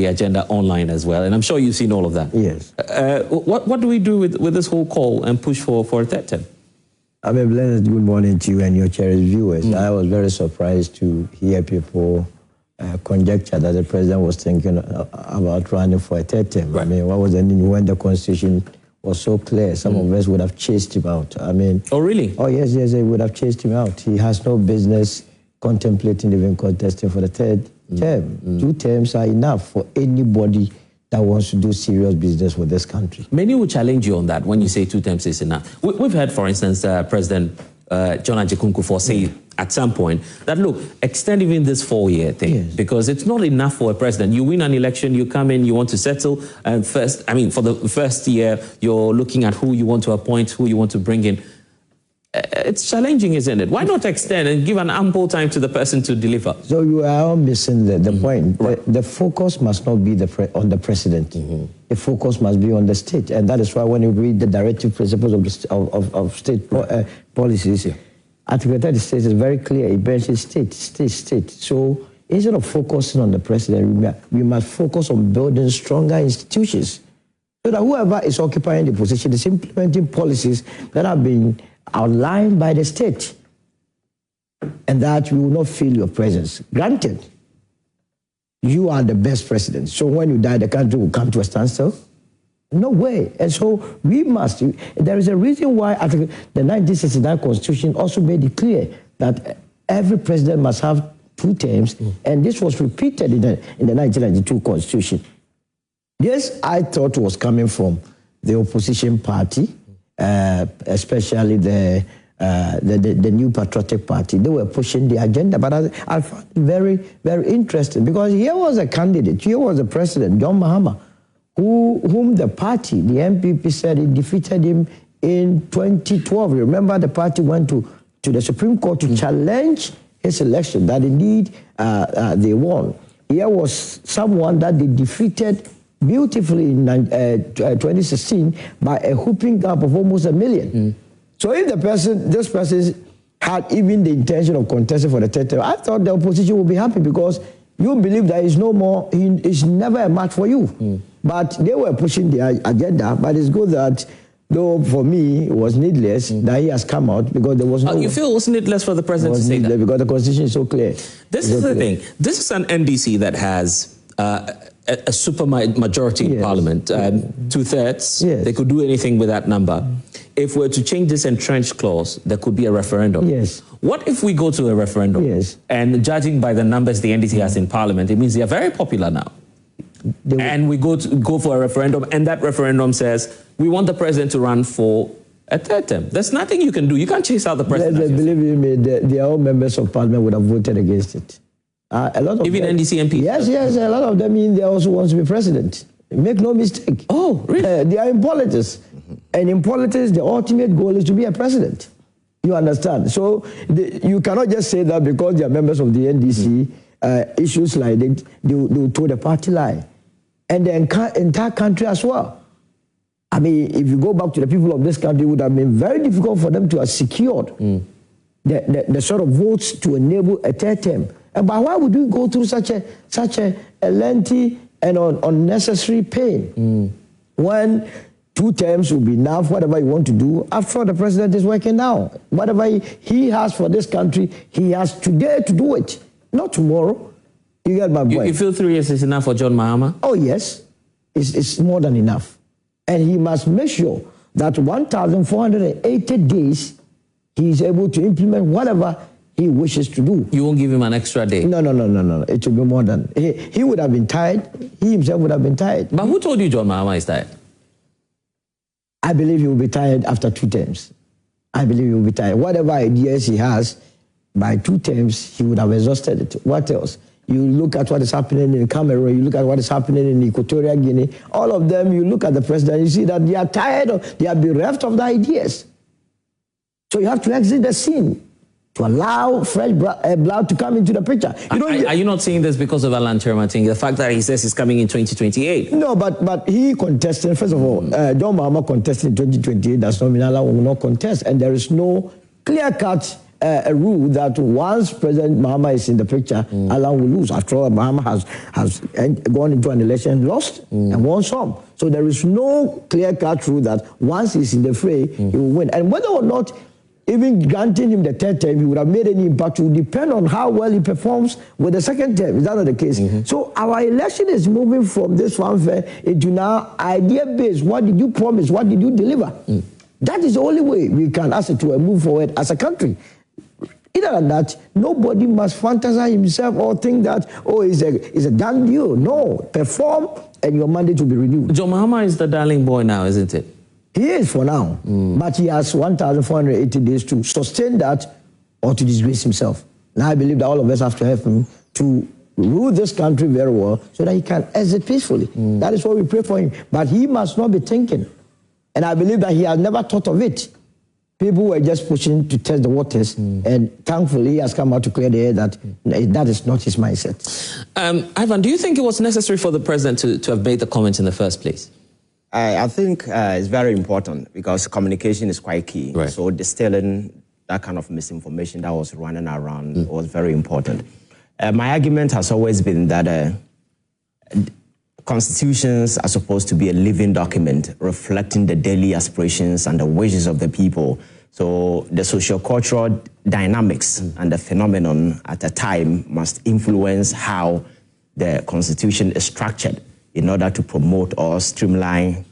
the agenda online as well, and I'm sure you've seen all of that. Yes. What do we do with this whole call and push for a third term? I mean, blessed good morning to you and your cherished viewers. I was very surprised to hear people conjecture that the president was thinking about running for a third term. Right. I mean, what was the need when the constitution was so clear? Some of us would have chased him out. I mean... Oh, really? Oh, yes, they would have chased him out. He has no business contemplating even contesting for the third term. 2 terms are enough for anybody that wants to do serious business with this country. Many will challenge you on that when you say 2 terms is enough. We've heard, for instance, President John Agyekunku say at some point that, look, extend even this 4-year thing, because it's not enough for a president. You win an election, you come in, you want to settle, and first, I mean, for the first year, you're looking at who you want to appoint, who you want to bring in. It's challenging, isn't it? Why not extend and give an ample time to the person to deliver? So you are missing the point. Right. The focus must not be on the president. The focus must be on the state. And that is why when you read the directive principles of state policies, Article 36 is very clear. It mentions state. So instead of focusing on the president, we must focus on building stronger institutions. So that whoever is occupying the position is implementing policies that have been outlined by the state, and that you will not feel your presence. Granted, you are the best president, so when you die, the country will come to a standstill? No way. And so we must, there is a reason why the 1969 Constitution also made it clear that every president must have 2 terms, and this was repeated in the 1992 Constitution. This, I thought, was coming from the opposition party, especially the New Patriotic Party. They were pushing the agenda, but I found it very, very interesting, because here was a candidate, here was a president, John Mahama, whom the party, the MPP, said it defeated him in 2012. Remember, the party went to the Supreme Court to challenge his election, that indeed they won. Here was someone that they defeated beautifully in 2016 by a whooping gap of almost 1 million. So if this person had even the intention of contesting for the third term, I thought the opposition would be happy, because you believe that he's no more, he is never a match for you. But they were pushing the agenda, but it's good that, though for me it was needless, that he has come out, because there was no... You feel it was needless for the president to say that? Because the constitution is so clear. This is the thing. This is an NDC that has a super majority in Parliament, 2/3. They could do anything with that number. If we're to change this entrenched clause, there could be a referendum. What if we go to a referendum? And judging by the numbers the NDC has in Parliament, it means they are very popular now. And we go for a referendum, and that referendum says, we want the president to run for a third term. There's nothing you can do. You can't chase out the president. Believe me, the all members of Parliament would have voted against it. A lot of even them, NDC MPs? Yes, a lot of them mean they also want to be president. Make no mistake. Oh, really? They are in politics. And in politics, the ultimate goal is to be a president. You understand? So you cannot just say that because they are members of the NDC, issues like that, they will toe the party line. And the entire country as well. I mean, if you go back to the people of this country, it would have been very difficult for them to have secured the sort of votes to enable a third term. But why would we go through such a lengthy and unnecessary pain when 2 terms will be enough, whatever you want to do? After all, the president is working now. Whatever he has for this country, he has today to do it, not tomorrow. You get my point? You feel 3 years is enough for John Mahama? Oh, yes. It's more than enough. And he must make sure that 1,480 days he is able to implement whatever he wishes to do. You won't give him an extra day? No. It will be more than... He would have been tired. He himself would have been tired. But who told you John Mahama is tired? I believe he will be tired after 2 terms. I believe he will be tired. Whatever ideas he has, by 2 terms, he would have exhausted it. What else? You look at what is happening in Cameroon, you look at what is happening in Equatorial Guinea, all of them, you look at the president, you see that they are tired, they are bereft of the ideas. So you have to exit the scene to allow fresh blood to come into the picture. Are you not saying this because of Alan Chermating, the fact that he says he's coming in 2028? No, but he contested, first of all, John Mahama contested in 2028, does not mean Alan will not contest, and there is no clear-cut a rule that once President Mahama is in the picture, Allah will lose. After all, Mahama has gone into an election, lost, and won some. So there is no clear-cut rule that once he's in the fray, he will win. And whether or not even granting him the third term, he would have made any impact, will depend on how well he performs with the second term. Is that not the case? So our election is moving from this fanfare into now idea-based. What did you promise? What did you deliver? That is the only way we can ask it to move forward as a country. Other than that, nobody must fantasize himself or think that, oh, it's a done deal. No, perform and your mandate will be renewed. John Mahama is the darling boy now, isn't it? He is for now, but he has 1,480 days to sustain that or to disgrace himself. Now I believe that all of us have to help him to rule this country very well so that he can exit peacefully. That is what we pray for him. But he must not be thinking. And I believe that he has never thought of it. People were just pushing to test the waters, and thankfully he has come out to clear the air that that is not his mindset. Ivan, do you think it was necessary for the president to have made the comments in the first place? I think it's very important because communication is quite key. Right. So distilling that kind of misinformation that was running around was very important. My argument has always been that constitutions are supposed to be a living document reflecting the daily aspirations and the wishes of the people. So the socio-cultural dynamics and the phenomenon at a time must influence how the constitution is structured in order to promote or streamline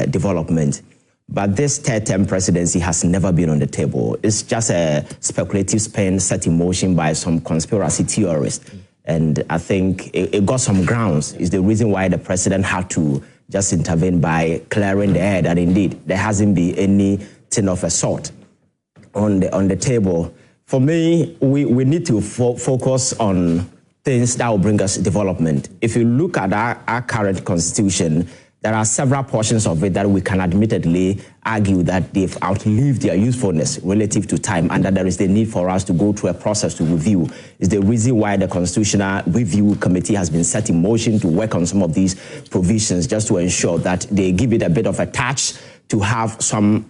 development. But this third-term presidency has never been on the table. It's just a speculative spin set in motion by some conspiracy theorists. And I think it got some grounds. It's the reason why the president had to just intervene by clearing the air that indeed there hasn't been anything of a sort on the table. For me, we need to focus on things that will bring us development. If you look at our current constitution, there are several portions of it that we can admittedly argue that they've outlived their usefulness relative to time, and that there is the need for us to go through a process to review. It's the reason why the Constitutional Review Committee has been set in motion to work on some of these provisions, just to ensure that they give it a bit of a touch to have some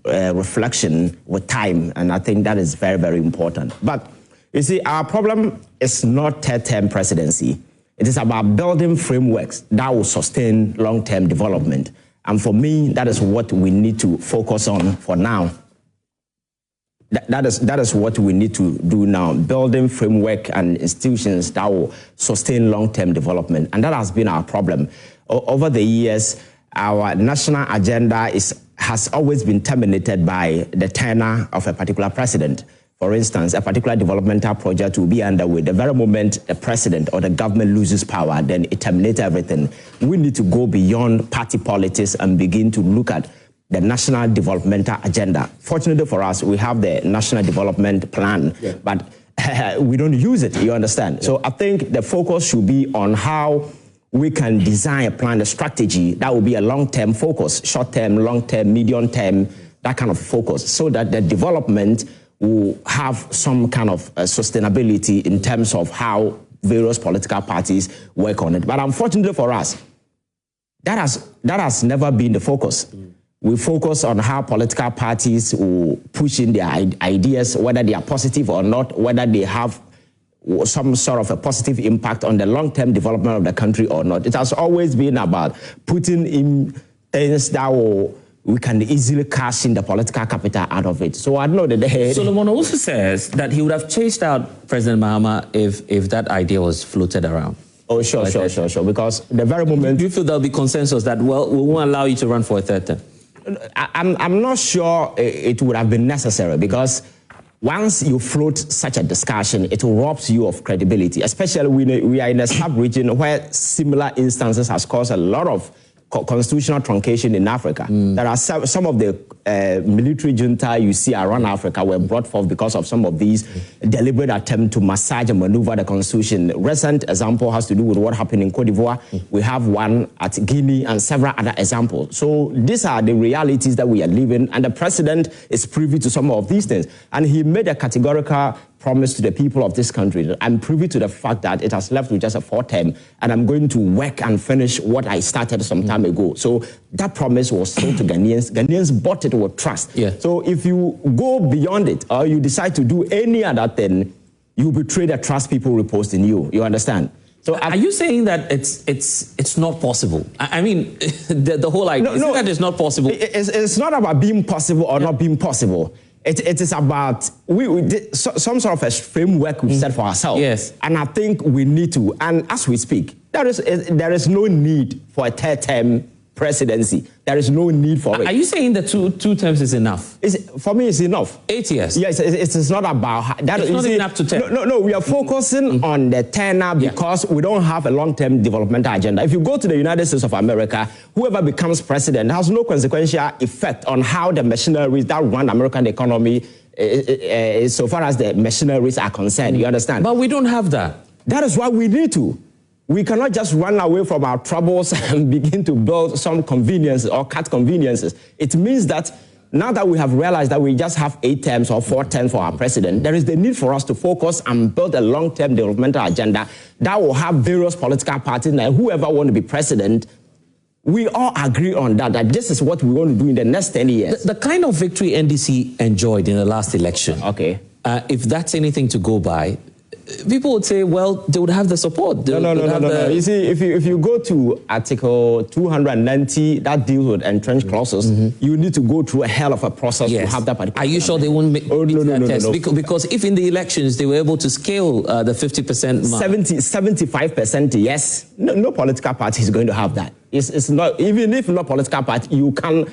reflection with time. And I think that is very, very important. But you see, our problem is not third-term presidency. It is about building frameworks that will sustain long-term development. And for me, that is what we need to focus on for now. That is what we need to do now, building framework and institutions that will sustain long-term development. And that has been our problem. Over the years, our national agenda has always been terminated by the tenure of a particular president. For instance, a particular developmental project will be underway. The very moment the president or the government loses power, then it terminates everything. We need to go beyond party politics and begin to look at the national developmental agenda. Fortunately for us, we have the National Development Plan, but we don't use it, you understand? So I think the focus should be on how we can design a plan, a strategy that will be a long-term focus, short-term, long-term, medium-term, that kind of focus, so that the development will have some kind of sustainability in terms of how various political parties work on it. But unfortunately for us, that has never been the focus. We focus on how political parties will push in their ideas, whether they are positive or not, whether they have some sort of a positive impact on the long-term development of the country or not. It has always been about putting in things that we can easily cash in the political capital out of it. So I know that Solomon also says that he would have chased out President Mahama if that idea was floated around. Oh, sure. Because the very moment... Do you feel there'll be consensus that, well, we won't allow you to run for a third term? I'm not sure it would have been necessary, because once you float such a discussion, it robs you of credibility, especially when we are in a sub-region where similar instances has caused a lot of constitutional truncation in Africa. There are some of the military junta you see around Africa were brought forth because of some of these deliberate attempts to massage and maneuver the constitution. Recent example has to do with what happened in Cote d'Ivoire. We have one at Guinea and several other examples. So these are the realities that we are living, and the president is privy to some of these things. And he made a categorical promised to the people of this country that I'm privy to the fact that it has left with just a 4th term, and I'm going to work and finish what I started some time ago. So that promise was sold to Ghanaians. Ghanaians bought it with trust. Yeah. So if you go beyond it or you decide to do any other thing, you betray the trust people repose in you. You understand? So are you saying that it's not possible? I mean, the whole idea is that it's not possible. It's not about being possible or not being possible. It is about some sort of a framework we've set for ourselves. Yes. And I think we need to. And as we speak, there is no need for a 3rd term presidency. There is no need for it. Are you saying that two terms is enough? For me, it's enough. 8 years? Yes, it's not about that. It's not even up to 10. No, we are focusing on the tenor because we don't have a long-term developmental agenda. If you go to the United States of America, whoever becomes president has no consequential effect on how the machineries that run the American economy, so far as the machineries are concerned. You understand? But we don't have that. That is why we need to. We cannot just run away from our troubles and begin to build some conveniences or cut conveniences. It means that now that we have realized that we just have 8 terms or 4 terms for our president, there is the need for us to focus and build a long-term developmental agenda that will have various political parties and whoever want to be president. We all agree on that this is what we want to do in the next 10 years. The kind of victory NDC enjoyed in the last election, okay, if that's anything to go by, people would say, well, they would have the support. No. You see, if you go to Article 290 that deals with entrenched clauses, you need to go through a hell of a process to have that particular. Are you sure they won't make no. Because if in the elections they were able to scale the 50% mark. 75%, yes. No political party is going to have that. It's not, even if not political party, you can't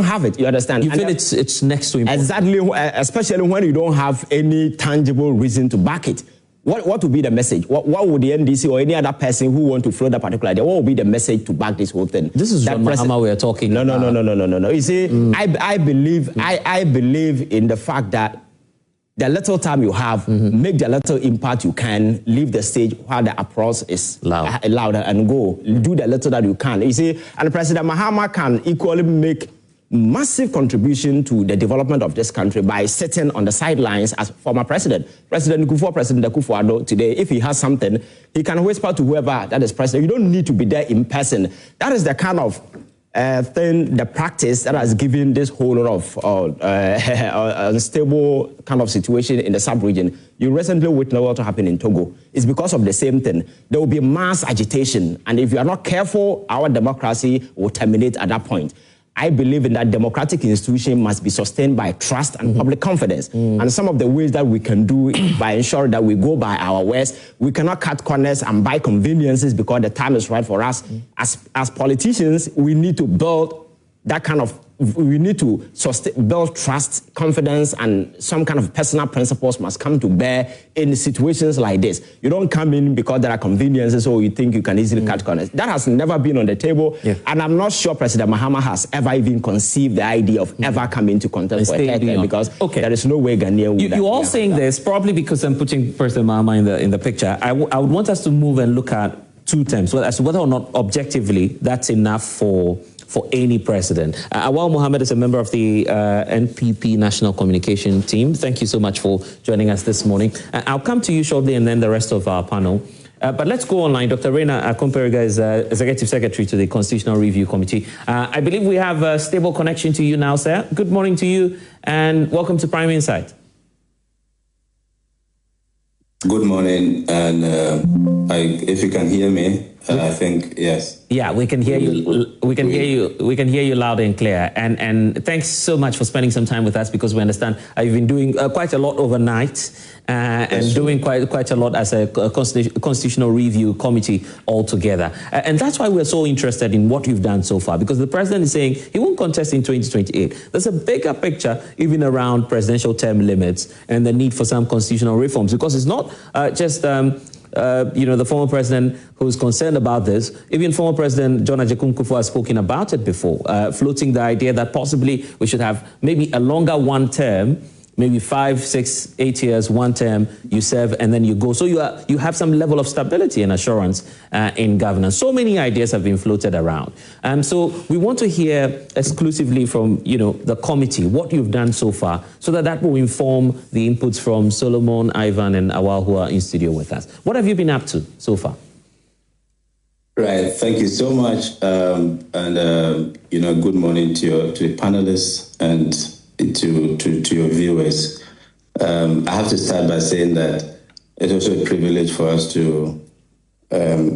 have it. You understand? You feel it's next to impossible. Exactly, especially when you don't have any tangible reason to back it. What would be the message? What would the NDC or any other person who want to float that particular idea, what would be the message to back this whole thing? This is Prez Mahama we are talking about. No. You see, I believe in the fact that the little time you have, make the little impact you can, leave the stage while the applause is louder and go. Do the little that you can. You see, and President Mahama can equally make massive contribution to the development of this country by sitting on the sidelines as former president. President Akufo-Addo today, if he has something, he can whisper to whoever that is president. You don't need to be there in person. That is the kind of thing, the practice that has given this whole lot of unstable kind of situation in the sub-region. You recently witnessed what happened in Togo. It's because of the same thing. There will be mass agitation, and if you are not careful, our democracy will terminate at that point. I believe in that democratic institution must be sustained by trust and public confidence. And some of the ways that we can do it by ensuring that we go by our words. We cannot cut corners and buy conveniences because the time is right for us. As politicians, we need to build that kind of, we need to build trust, confidence, and some kind of personal principles must come to bear in situations like this. You don't come in because there are conveniences or you think you can easily cut corners. That has never been on the table. Yeah. And I'm not sure President Mahama has ever even conceived the idea of ever coming to contest for a third term because there is no way Ghanaian would. You're all saying this probably because I'm putting President Mahama in the picture. I would want us to move and look at 2 terms, as to whether or not objectively that's enough for any president. Awal Mohammed is a member of the NPP National Communication Team. Thank you so much for joining us this morning. I'll come to you shortly and then the rest of our panel. But let's go online. Dr. Reina Akomperiga is Executive Secretary to the Constitutional Review Committee. I believe we have a stable connection to you now, sir. Good morning to you and welcome to Prime Insight. Good morning, and if you can hear me, I think yes. Yeah, we can hear you. We can hear you. We can hear you loud and clear. And thanks so much for spending some time with us because we understand you've been doing quite a lot overnight and doing quite a lot as a constitutional review committee altogether. And that's why we're so interested in what you've done so far, because the president is saying he won't contest in 2028. There's a bigger picture even around presidential term limits and the need for some constitutional reforms, because it's not just the former president who's concerned about this. Even former President John Ajay Kufuor has spoken about it before, floating the idea that possibly we should have maybe a longer one term maybe 5, 6, 8 years, one term, you serve, and then you go. So you have some level of stability and assurance in governance. So many ideas have been floated around. So we want to hear exclusively from, the committee, what you've done so far, so that will inform the inputs from Solomon, Ivan, and Awal, who are in studio with us. What have you been up to so far? Right. Thank you so much. Good morning to the panelists and to your viewers. I have to start by saying that it's also a privilege for us to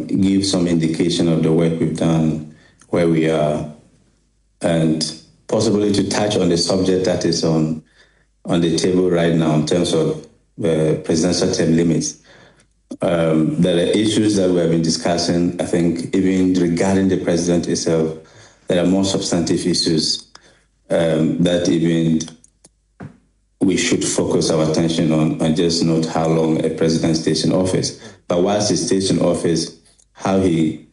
give some indication of the work we've done, where we are, and possibly to touch on the subject that is on the table right now in terms of presidential term limits. There are issues that we have been discussing. I think even regarding the president itself, there are more substantive issues that even we should focus our attention on, and just note how long a president stays in office. But whilst he stays in office, how he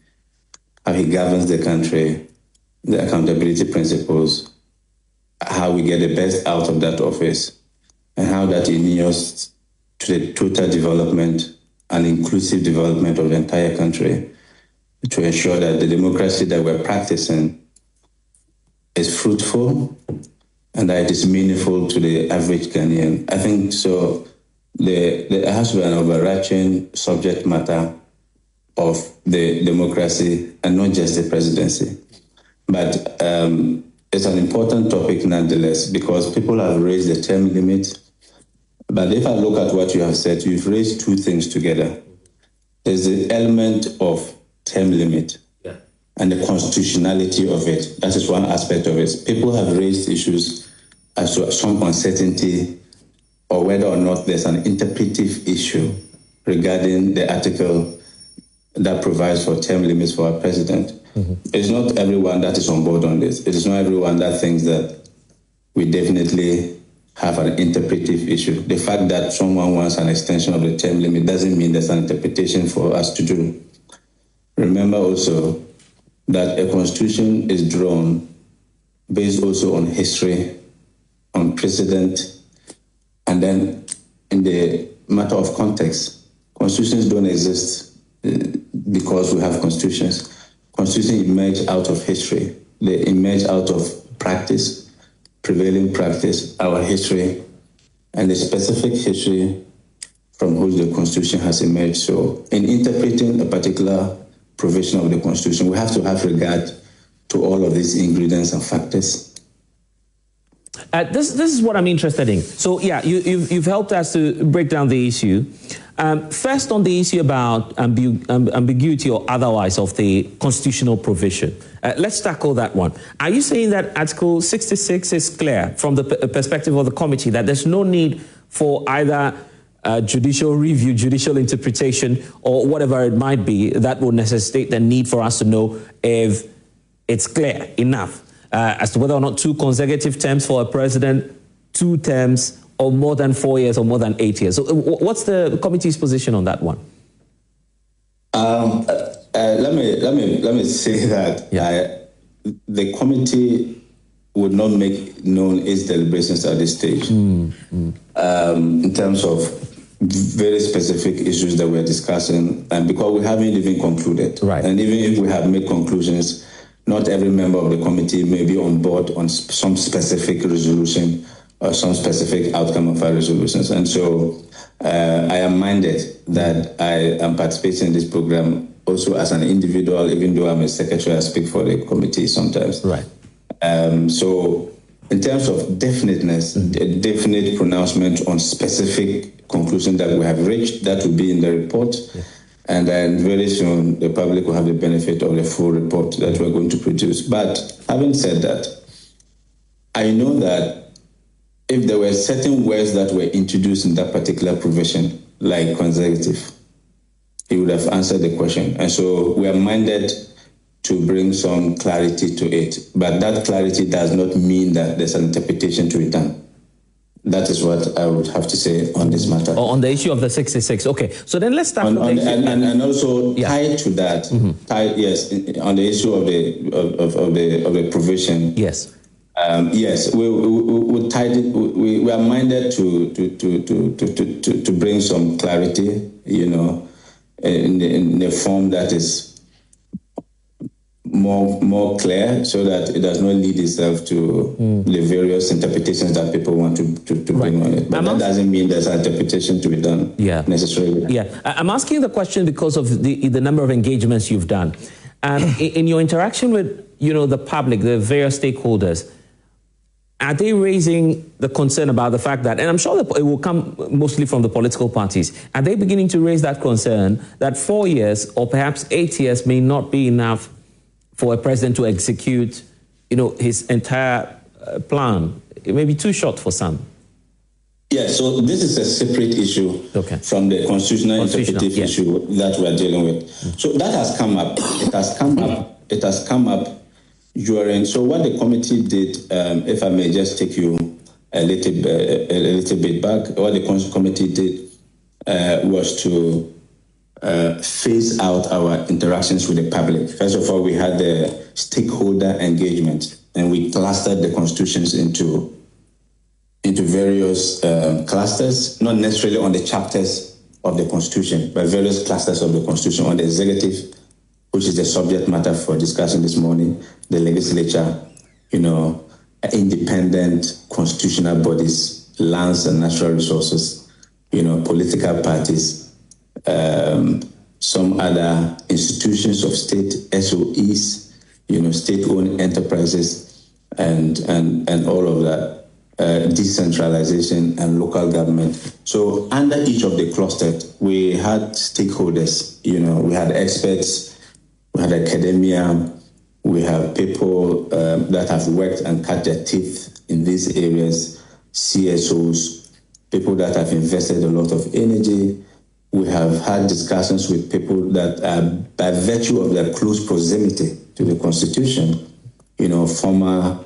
governs the country, the accountability principles, how we get the best out of that office, and how that inures to the total development and inclusive development of the entire country, to ensure that the democracy that we're practicing is fruitful and that it is meaningful to the average Ghanaian. I think so. There has to be an overarching subject matter of the democracy and not just the presidency. But it's an important topic nonetheless, because people have raised the term limit. But if I look at what you have said, you've raised two things together. There's the element of term limit and the constitutionality of it. That is one aspect of it. People have raised issues as to some uncertainty or whether or not there's an interpretive issue regarding the article that provides for term limits for our president. It's not everyone that is on board on this. It is not everyone that thinks that we definitely have an interpretive issue. The fact that someone wants an extension of the term limit doesn't mean there's an interpretation for us to do. Remember also that a constitution is drawn based also on history, on precedent, and then in the matter of context. Constitutions don't exist because we have constitutions. Constitutions emerge out of history. They emerge out of practice, prevailing practice, our history, and the specific history from which the Constitution has emerged. So in interpreting a particular provision of the Constitution, we have to have regard to all of these ingredients and factors. This is what I'm interested in. So yeah, you've helped us to break down the issue. First, on the issue about ambiguity or otherwise of the constitutional provision. Let's tackle that one. Are you saying that Article 66 is clear from the perspective of the committee, that there's no need for either judicial review, judicial interpretation, or whatever it might be that will necessitate the need for us to know if it's clear enough as to whether or not 2 consecutive terms for a president, 2 terms, or more than 4 years or more than 8 years? So what's the committee's position on that one? Let me say that the committee would not make known its deliberations at this stage in terms of very specific issues that we're discussing, and because we haven't even concluded. Right. And even if we have made conclusions, not every member of the committee may be on board on some specific resolution or some specific outcome of our resolutions. And so I am minded that I am participating in this program also as an individual, even though I'm a secretary, I speak for the committee sometimes. Right. So in terms of definiteness, a definite pronouncement on specific conclusion that we have reached, that will be in the report. Yeah. And then very soon, the public will have the benefit of the full report that we're going to produce. But having said that, I know that if there were certain words that were introduced in that particular provision, like consecutive, he would have answered the question. And so we are minded to bring some clarity to it. But that clarity does not mean that there's an interpretation to it done. That is what I would have to say on this matter. On the issue of the 66. Okay, so then let's start with the issue. And also tied to that, on the issue of the provision. Yes. Yes, we are minded to bring some clarity, in a form that is more clear, so that it does not lead itself to the various interpretations that people want to bring on it. But that doesn't mean there's an interpretation to be done necessarily. Yeah, I'm asking the question because of the number of engagements you've done. In your interaction with, the public, the various stakeholders, are they raising the concern about the fact that, and I'm sure that it will come mostly from the political parties, are they beginning to raise that concern that 4 years or perhaps 8 years may not be enough for a president to execute, his entire plan? It may be too short for some. Yeah, so this is a separate issue from the constitutional interpretive issue that we're dealing with. So that has come up. It has come up during. So what the committee did, if I may just take you a little bit back, what the committee did was to phase out our interactions with the public. First of all, we had the stakeholder engagement, and we clustered the constitutions into various clusters, not necessarily on the chapters of the Constitution, but various clusters of the Constitution: on the executive, which is the subject matter for discussion this morning, the legislature, independent constitutional bodies, lands and natural resources, political parties, some other institutions of state, SOEs, state-owned enterprises, and all of that. Decentralization and local government. So under each of the clusters, we had stakeholders, we had experts, we had academia, we have people that have worked and cut their teeth in these areas, CSOs, people that have invested a lot of energy. We have had discussions with people that are, by virtue of their close proximity to the Constitution, former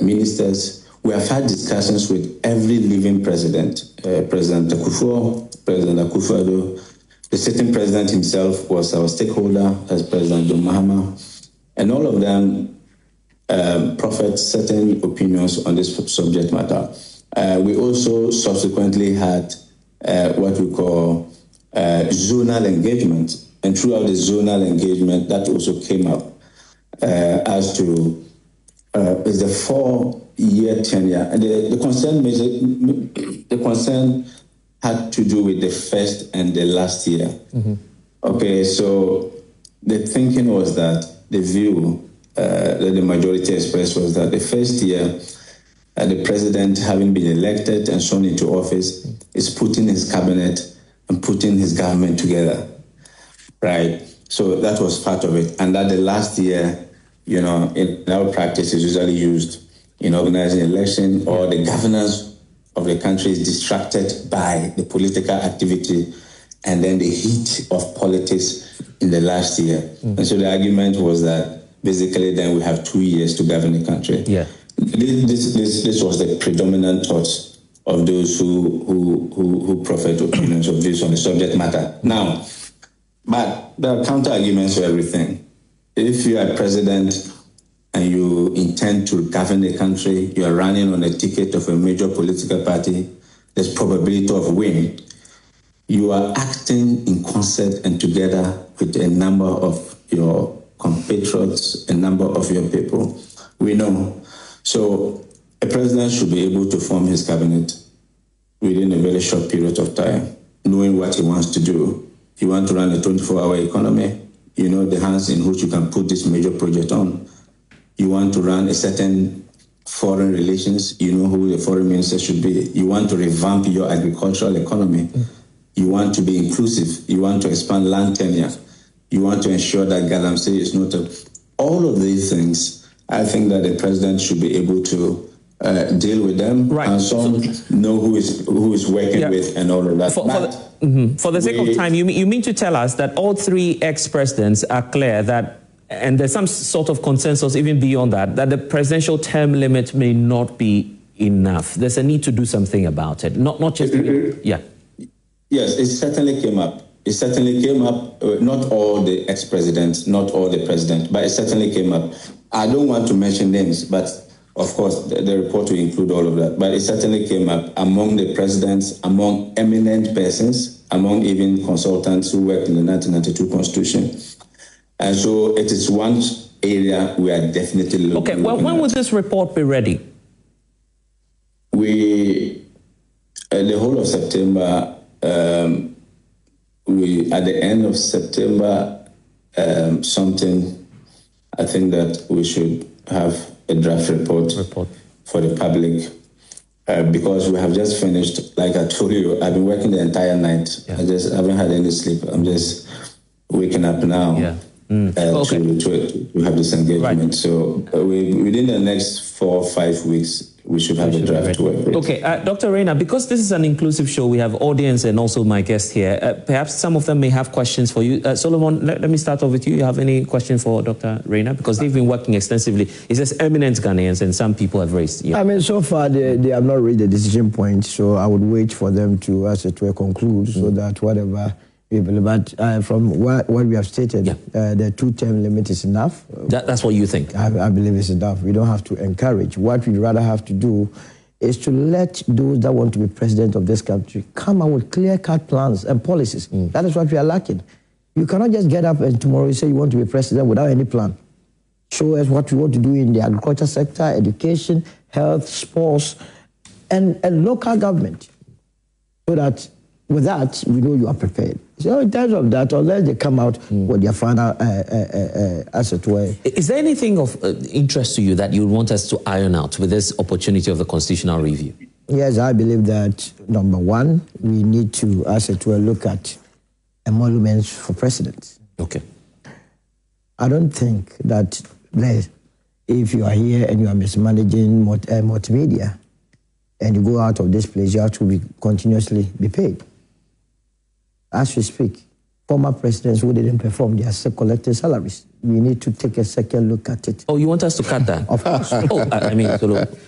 ministers. We have had discussions with every living president, President Akufo, President Akufo-Addo. The sitting president himself was our stakeholder, as President Mahama, and all of them proffered certain opinions on this subject matter. We also subsequently had what we call zonal engagement, and throughout the zonal engagement, that also came up as to is the 4-year tenure. And the concern had to do with the first and the last year. Mm-hmm. Okay, so the thinking was that the view that the majority expressed was that the first year, the president, having been elected and sworn into office, is putting his cabinet and putting his government together, right? So that was part of it. And that the last year, in our practice, is usually used in organizing election, or the governance of the country is distracted by the political activity and then the heat of politics in the last year. Mm. And so the argument was that basically then we have 2 years to govern the country. Yeah. This was the predominant thoughts of those who proffered opinions of views on the subject matter. Now, but there are counter arguments for everything. If you are president and you intend to govern the country, you are running on a ticket of a major political party, there's probability of winning. You are acting in concert and together with a number of your compatriots, a number of your people. We know. So a president should be able to form his cabinet within a very short period of time, knowing what he wants to do. You want to run a 24-hour economy, you know the hands in which you can put this major project on. You want to run a certain foreign relations, you know who the foreign minister should be. You want to revamp your agricultural economy. You want to be inclusive. You want to expand land tenure. You want to ensure that Galamsey is not all of these things. I think that the president should be able to deal with them, right, and know who is working with and all of that. For the sake of time, you mean to tell us that all three ex-presidents are clear that, and there's some sort of consensus even beyond that, that the presidential term limit may not be enough. There's a need to do something about it. Not just Yes, it certainly came up. It certainly came up. Not all the ex-presidents, not all the presidents, but it certainly came up. I don't want to mention names, but of course, the report will include all of that. But it certainly came up among the presidents, among eminent persons, among even consultants who worked in the 1992 Constitution. And so it is one area we are definitely looking at. Okay, well, when will this report be ready? We, the whole of September, we, at the end of September, something, I think that we should have a draft report for the public, because we have just finished, like I told you, I've been working the entire night. Yeah. I haven't had any sleep. I'm just waking up now. Yeah. To have this engagement. Right. So within the next 4 or 5 weeks, we should have a draft to work with. Okay, Dr. Reina, because this is an inclusive show, we have audience and also my guest here. Perhaps some of them may have questions for you. Solomon, let me start off with you. You have any question for Dr. Reina? Because they've been working extensively. It says eminent Ghanaians, and some people have raised. Yeah. I mean, so far they have not reached the decision point, so I would wait for them to, as it were, conclude, so that whatever. But from what we have stated, the 2-term limit is enough. That's what you think? I believe it's enough. We don't have to encourage. What we'd rather have to do is to let those that want to be president of this country come out with clear-cut plans and policies. That is what we are lacking. You cannot just get up and tomorrow you say you want to be president without any plan. Show us what we want to do in the agriculture sector, education, health, sports, and local government, so that with that, we know you are prepared. So in terms of that, unless they come out with their final, as it were. Is there anything of interest to you that you want us to iron out with this opportunity of the constitutional review? Yes, I believe that, number one, we need to, as it were, look at emoluments for presidents. Okay. I don't think that if you are here and you are mismanaging multimedia and you go out of this place, you have to continuously be paid. As we speak, former presidents who didn't perform, they are still collecting salaries. We need to take a second look at it. Oh, you want us to cut that? Of course. I mean,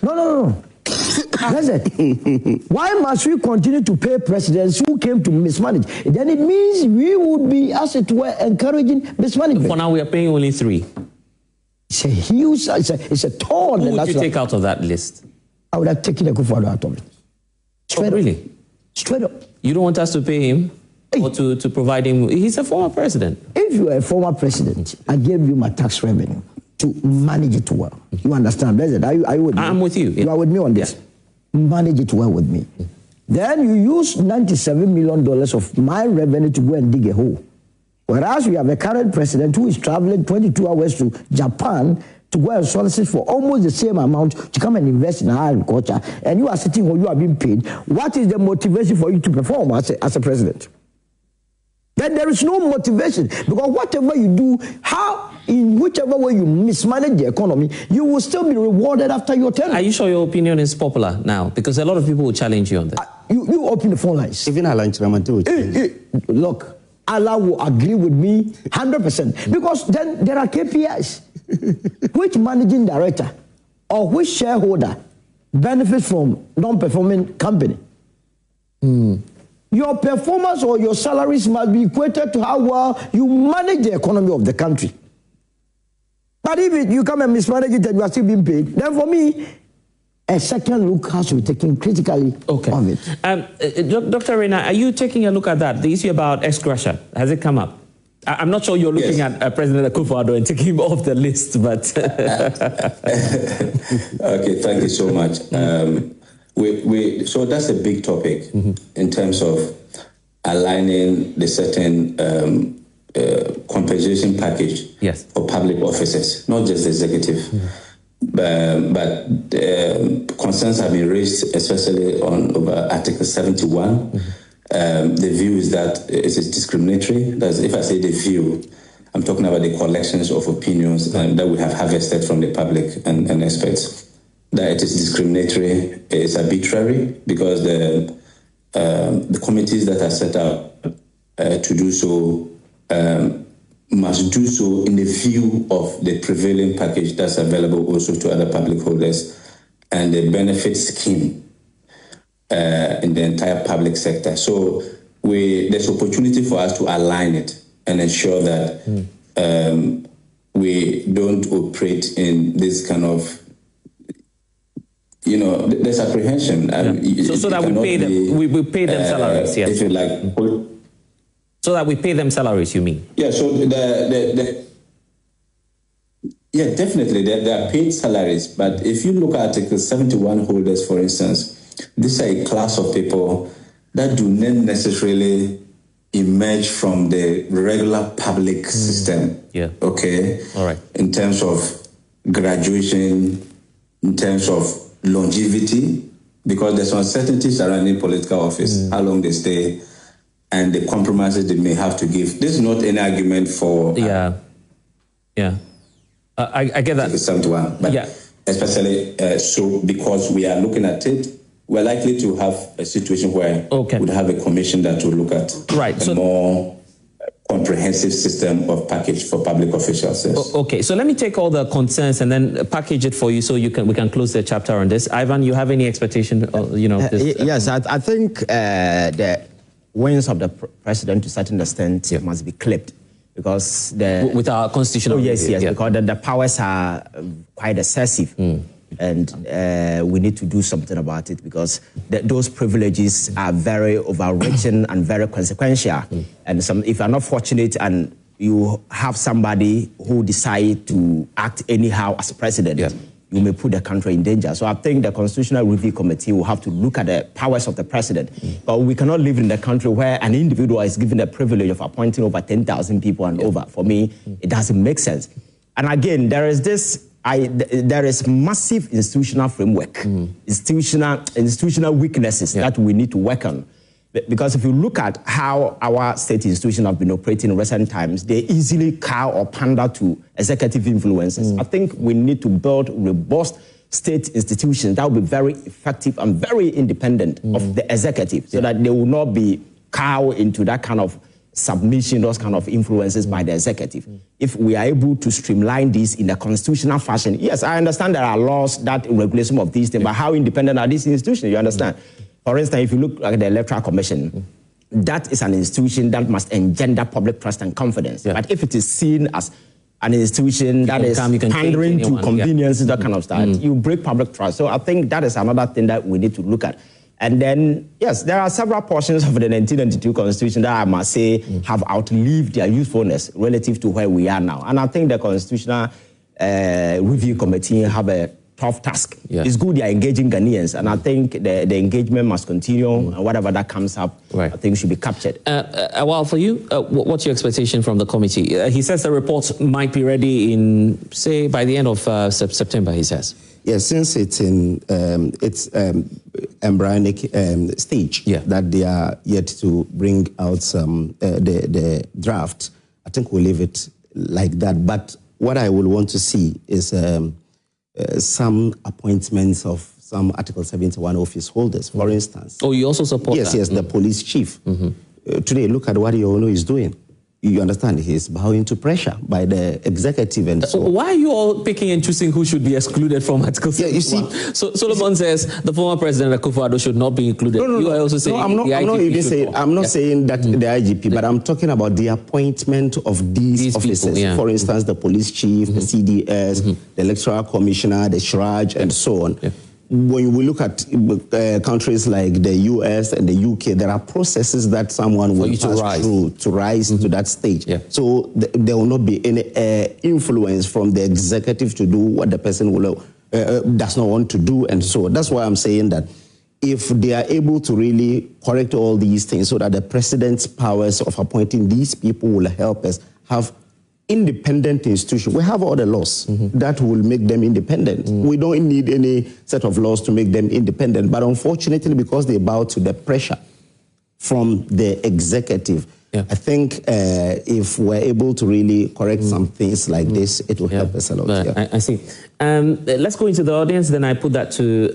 No. Listen, why must we continue to pay presidents who came to mismanage? Then it means we would be, as it were, encouraging mismanagement. For now, we are paying only 3. It's a huge, it's a tall. Who would you take out of that list? I would have taken a Akufo-Addo out of it. Straight up. Really? Straight up. You don't want us to pay him? Or to provide him? He's a former president. If you are a former president, I gave you my tax revenue to manage it well. You understand? Are you with me? I'm with you. You are with me on this. Yeah. Manage it well with me. Then you use $97 million of my revenue to go and dig a hole. Whereas we have a current president who is traveling 22 hours to Japan to go and solicit for almost the same amount to come and invest in our agriculture, and you are sitting where you are being paid. What is the motivation for you to perform as a president? Then there is no motivation, because whatever you do, in whichever way you mismanage the economy, you will still be rewarded after your term. Are you sure your opinion is popular now? Because a lot of people will challenge you on that. You open the phone lines. Even Allah look, Allah will agree with me 100%, because then there are KPIs. Which managing director or which shareholder benefits from non-performing company? Your performance or your salaries must be equated to how well you manage the economy of the country. But if you come and mismanage it and you are still being paid, then for me, a second look has to be taken critically of it. Dr. Reina, are you taking a look at that? The issue about ex gratia, has it come up? I'm not sure you're looking at President Akufo-Addo and taking him off the list, but... Okay, thank you so much. So that's a big topic in terms of aligning the certain compensation package for public officers, not just the executive. But concerns have been raised, especially over Article 71. The view is that it is discriminatory. That's, if I say the view, I'm talking about the collections of opinions that we have harvested from the public and experts. That it is discriminatory, it's arbitrary, because the committees that are set up to do so must do so in the view of the prevailing package that's available also to other public holders and the benefit scheme in the entire public sector. So there's opportunity for us to align it and ensure that we don't operate in this kind of there's apprehension. So that we pay them, we pay them salaries, yes. If you like. So that we pay them salaries, you mean? Yeah, so yeah, definitely, they are paid salaries. But if you look at Article 71 holders, for instance, these are a class of people that do not necessarily emerge from the regular public system. Yeah. Okay? All right. In terms of graduation, in terms of longevity, because there's uncertainty surrounding political office, how long they stay, and the compromises they may have to give. This is not any argument for... Yeah. I get that. 71, but especially so because we are looking at it, we're likely to have a situation where we'd have a commission that will look at a more comprehensive system of package for public officials. Yes. Okay, so let me take all the concerns and then package it for you so we can close the chapter on this. Ivan, you have any expectation? Yes, I think the wings of the president to a certain extent must be clipped. Because with our constitutional because the powers are quite excessive, and we need to do something about it because those privileges are very overreaching and very consequential. And if you're not fortunate and you have somebody who decide to act anyhow as president, you may put the country in danger. So I think the Constitutional Review Committee will have to look at the powers of the president. But we cannot live in a country where an individual is given the privilege of appointing over 10,000 people and over. For me, it doesn't make sense. And again, there is massive institutional framework, institutional weaknesses that we need to work on. Because if you look at how our state institutions have been operating in recent times, they easily cow or pander to executive influences. I think we need to build robust state institutions that will be very effective and very independent of the executive so that they will not be cow into that kind of submission, those kind of influences by the executive. If we are able to streamline this in a constitutional fashion, yes, I understand there are laws that regulate some of these things, but how independent are these institutions? You understand? For instance, if you look at the Electoral Commission, that is an institution that must engender public trust and confidence. But if it is seen as an institution that is pandering to conveniences, that kind of stuff, you break public trust. So I think that is another thing that we need to look at. And then, yes, there are several portions of the 1992 Constitution that I must say have outlived their usefulness relative to where we are now. And I think the Constitutional Review Committee have a tough task. It's good they are engaging Ghanaians, and I think the engagement must continue, and whatever that comes up, I think should be captured. Well, for you, what's your expectation from the committee? He says the report might be ready in, say, by the end of September, he says. Yes, since it's in its embryonic stage, that they are yet to bring out the draft, I think we'll leave it like that. But what I will want to see is some appointments of some Article 71 office holders, for instance. Oh, you also support that? Yes, the police chief. Today, look at what Owusu is doing. You understand, he's bowing to pressure by the executive and so on. Why are you all picking and choosing who should be excluded from Article 71? You see, so Solomon says the former president Akufo-Addo should not be included. You are also saying I'm not saying that the IGP, but I'm talking about the appointment of these officers. People, for instance, the police chief, the CDS, the electoral commissioner, the Shraj, and so on. When we look at countries like the US and the UK, there are processes that someone will pass through to rise to that stage. So there will not be any influence from the executive to do what the person will, does not want to do. And so that's why I'm saying that if they are able to really correct all these things so that the president's powers of appointing these people will help us have independent institutions. We have all the laws that will make them independent. We don't need any set of laws to make them independent. But unfortunately, because they bow to the pressure from the executive, I think if we're able to really correct some things like this, it will help us a lot. I see. Let's go into the audience. Then I put that to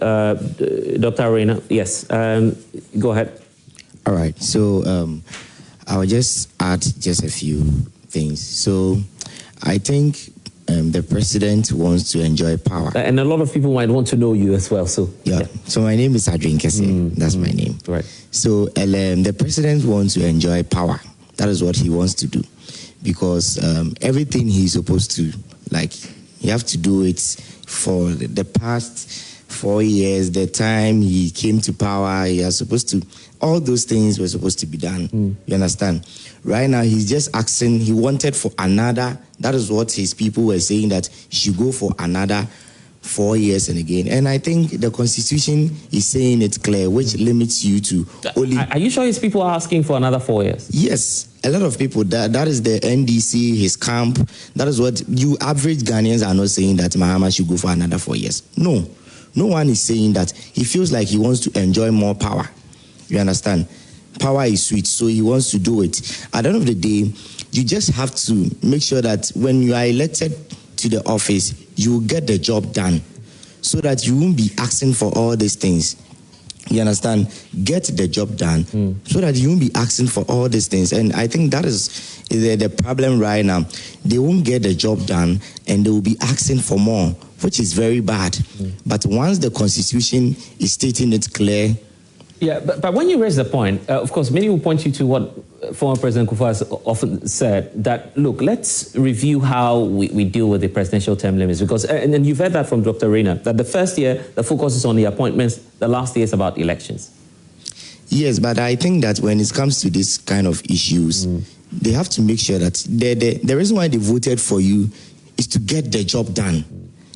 Dr. Arena. Yes, go ahead. All right. So I will just add just a few things. So I think the president wants to enjoy power. And a lot of people might want to know you as well. So So my name is Adrian Kese. That's my name. Right. So the president wants to enjoy power. That is what he wants to do. Because everything he's supposed to, like, you have to do it for the past 4 years, the time he came to power, he was supposed to, all those things were supposed to be done. You understand? Right now, he's just asking, he wanted for another, that is what his people were saying, that he should go for another 4 years and again. And I think the Constitution is saying it clear, which limits you to only... Are you sure his people are asking for another 4 years? Yes, a lot of people. That is the NDC, his camp. That is what you average Ghanaians are not saying, that Mahama should go for another 4 years. No. No one is saying that. He feels like he wants to enjoy more power. You understand? Power is sweet, so he wants to do it. At the end of the day, you just have to make sure that when you are elected to the office, you will get the job done so that you won't be asking for all these things. You understand? Get the job done so that you won't be asking for all these things. And I think that is the problem right now. They won't get the job done and they will be asking for more, which is very bad. But once the Constitution is stating it clear... Yeah, but when you raise the point, of course, many will point you to what former President Kufuor has often said, that, look, let's review how we deal with the presidential term limits. Because, and you've heard that from Dr. Reina, that the first year, the focus is on the appointments, the last year is about elections. Yes, but I think that when it comes to this kind of issues, they have to make sure that the reason why they voted for you is to get the job done.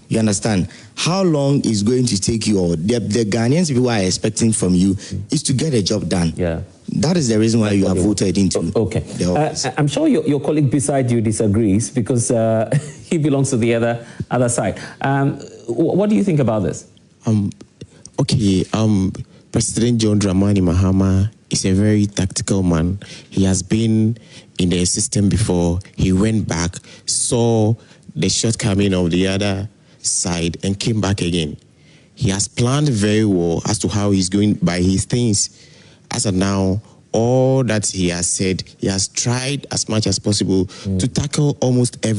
You understand? How long is going to take you, or the Ghanaians people are expecting from you, is to get a job done. Yeah. That is the reason why you have voted into the office. I'm sure your colleague beside you disagrees, because he belongs to the other side. What do you think about this? President John Dramani Mahama is a very tactical man. He has been in the system before. He went back, saw the shortcoming of the other side and came back again. He has planned very well as to how he's going by his things. As of now, all that he has said, he has tried as much as possible to tackle almost every